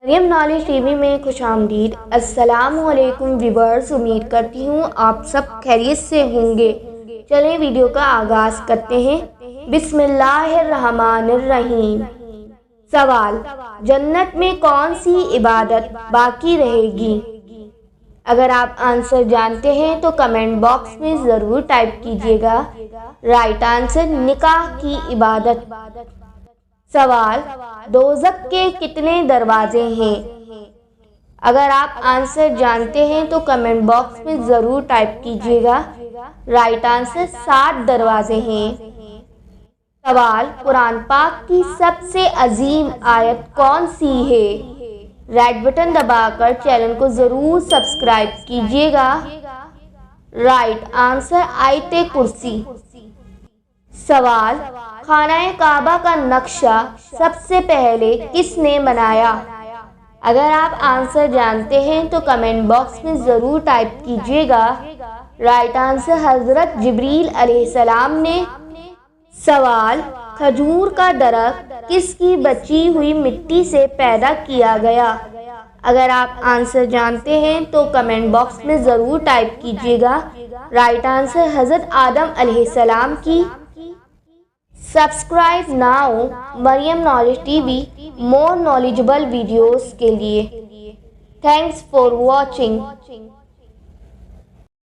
مریم knowledge T V میں خوش آمدید۔ السلام علیکم ویورز، امید کرتی ہوں آپ سب خیریت سے ہوں گے۔ چلیں ویڈیو کا آغاز کرتے ہیں۔ بسم اللہ الرحمن الرحیم۔ سوال: جنت میں کون سی عبادت باقی رہے گی؟ اگر آپ آنسر جانتے ہیں تو کمنٹ باکس میں ضرور ٹائپ کیجیے گا۔ رائٹ آنسر: نکاح کی عبادت۔ سوال: دوزخ کے کتنے دروازے ہیں؟ اگر آپ آنسر جانتے ہیں تو کمنٹ باکس میں ضرور ٹائپ کیجیے گا۔ رائٹ آنسر: 7 دروازے ہیں۔ سوال: قرآن پاک کی سب سے عظیم آیت کون سی ہے؟ ریڈ بٹن دبا کر چینل کو ضرور سبسکرائب کیجیے گا۔ رائٹ آنسر: آیت کرسی۔ سوال: خانہ کعبہ کا نقشہ سب سے پہلے کس نے بنایا؟ اگر آپ آنسر جانتے ہیں تو کمنٹ باکس میں ضرور ٹائپ کیجیے گا۔ رائٹ آنسر: حضرت جبریل علیہ السلام نے۔ سوال: کھجور کا درخت کس کی بچی ہوئی مٹی سے پیدا کیا گیا؟ اگر آپ آنسر جانتے ہیں تو کمنٹ باکس میں ضرور ٹائپ کیجیے گا۔ رائٹ آنسر: حضرت آدم علیہ السلام کی۔ سبسکرائب ناؤ مریم نالج ٹی وی مور نالجبل ویڈیوز کے لیے۔ Thanks for watching.